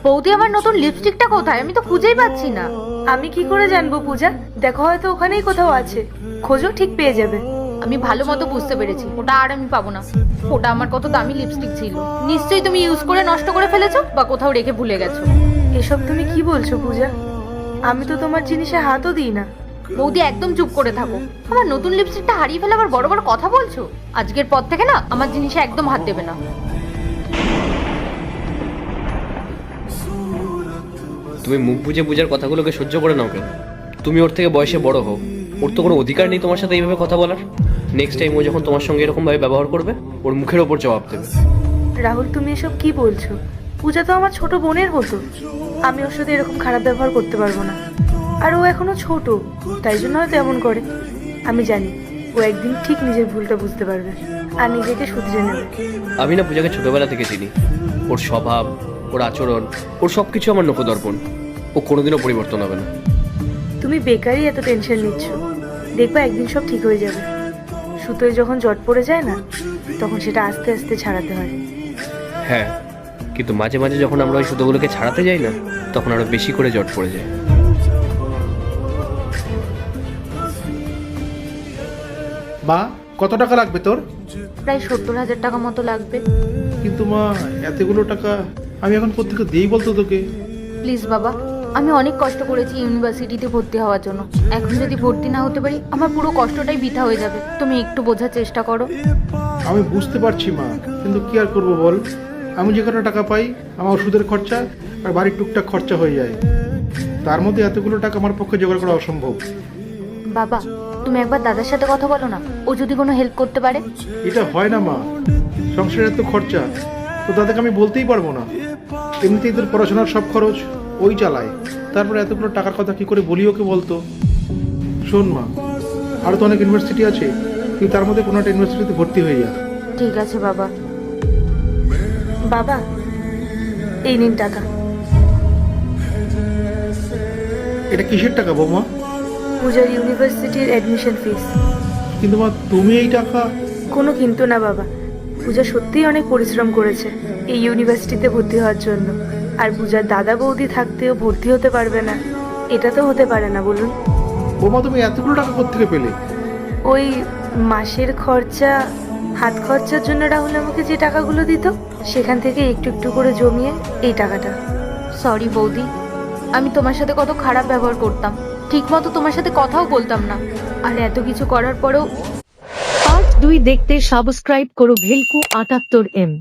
বৌদি, আমার নতুন লিপস্টিকটা কোথায়? আমি তো খুঁজেই পাচ্ছি না। আমি কি করে জানবো পূজা? দেখো, হয়তো ওখানেই কোথাও আছে, খোঁজো, ঠিক পেয়ে যাবে। আমি ভালো মতো বুঝতে পেরেছি, ওটা আর আমি পাবো না। ওটা আমার কত দামি লিপস্টিক ছিল, নিশ্চয়ই তুমি ইউজ করে নষ্ট করে ফেলেছো বা কোথাও রেখে ভুলে গেছো। এসব তুমি কি বলছো পূজা? আমি তো তোমার জিনিসে হাতও দিই না। বৌদি, একদম চুপ করে থাকো। আমার নতুন লিপস্টিকটা হারিয়ে ফেলে আবার বড় বড় কথা বলছো। আজকের পর থেকে না আমার জিনিসে একদম হাত দেবে না। তুমি মুখ বুঝে বুঝার কথাগুলোকে সহ্য করে নাও কেন? তুমি ওর থেকে বয়সে বড় হও, ওর তো কোনো অধিকার নেই তোমার সাথে এইভাবে কথা বলার। নেক্সট টাইম ও যখন তোমার সঙ্গে এরকমভাবে ব্যবহার করবে, ওর মুখের ওপর জবাব দেবে। রাহুল, তুমি এসব কি বলছো? পূজা তো আমার ছোট বোনের হতো। আমি ওর সাথে এরকম খারাপ ব্যবহার করতে পারবো না। আর ও এখনো ছোট, তাই জন্য হয়তো এমন করে। আমি জানি ও একদিন ঠিক নিজের ভুলটা বুঝতে পারবে আর নিজেকে শুধরে নেবে। আমি না পূজাকে ছোটবেলা থেকে চিনি। ওর স্বভাব, ওর আচরণ, ওর সব কিছু আমার নখদর্পণ। ও কোনোদিনও পরিবর্তন হবে না। তুমি বেকারই এত টেনশন নিচ্ছ। দেখবা একদিন সব ঠিক হয়ে যাবে। সুতোয় যখন জট পড়ে যায় না, তখন সেটা আস্তে আস্তে ছাড়াতে হয়। হ্যাঁ, কিন্তু মাঝে মাঝে যখন আমরা ওই সুতোগুলোকে ছাড়াতে যাই না, তখন আরো বেশি করে জট পড়ে যায়। মা, কত টাকা লাগবে তোর? প্রায় 70,000 টাকা মতো লাগবে। কিন্তু মা, এতগুলো টাকা আমি এখন কোত্থেকে দিই বলতো তোকে? প্লিজ বাবা, আমি অনেক কষ্ট করেছি ইউনিভার্সিটিতে ভর্তি হওয়ার জন্য। এখন যদি ভর্তি না হতে পারি, আমার পুরো কষ্টটাই বৃথা হয়ে যাবে। তুমি একটু বোঝার চেষ্টা করো। আমি বুঝতে পারছি মা, কিন্তু কি আর করবো বল। আমি যে কটা টাকা পাই, আমার ওষুধের খরচা আর বাড়ির টুকটাক খরচা হয়ে যায়। তার মধ্যে এতগুলো টাকা আমার পক্ষে জোগাড় করা অসম্ভব। বাবা, তুমি একবার দাদার সাথে কথা বলো না, ও যদি কোনো হেল্প করতে পারে। এটা হয় না মা, সংসারের এত খরচা তো দাদাকে আমি বলতেই পারবো না। এমনিতেই তোর পড়াশোনার সব খরচ ওই চালায়, তারপরে এতগুলো টাকার কথা কি করে বলি ওকে বলতো? শোন মা, আরও তো অনেক ইউনিভার্সিটি আছে, তুই তার মধ্যে কোনো একটা ইউনিভার্সিটিতে ভর্তি হয়ে যা। ঠিক আছে বাবা। বাবা, এই নিন টাকা। এটা কিসের টাকা বৌমা? পূজার ইউনিভার্সিটির অ্যাডমিশন ফিস। কিন্তু মা, তুমি এই টাকা? কোনো কিন্তু না বাবা, পূজা সত্যিই অনেক পরিশ্রম করেছে এই ইউনিভার্সিটিতে ভর্তি হওয়ার জন্য। আর পূজার দাদা বৌদি থাকতেও ভর্তি হতে পারবে না, এটা তো হতে পারে না বলুন। বৌমা, তুমি এতগুলো টাকা কোত্থেকে পেলে? ওই মাসের খরচা, হাত খরচার জন্য রাহুল আমাকে যে টাকাগুলো দিত, সেখান থেকে একটু একটু করে জমিয়ে এই টাকাটা। সরি বৌদি, আমি তোমার সাথে কত খারাপ ব্যবহার করতাম, ঠিক মতো তোমার সাথে কথাও বলতাম না। আর এত কিছু করার পরেও। পার্ট 2 দেখতে সাবস্ক্রাইব করো ভেলকু 78M।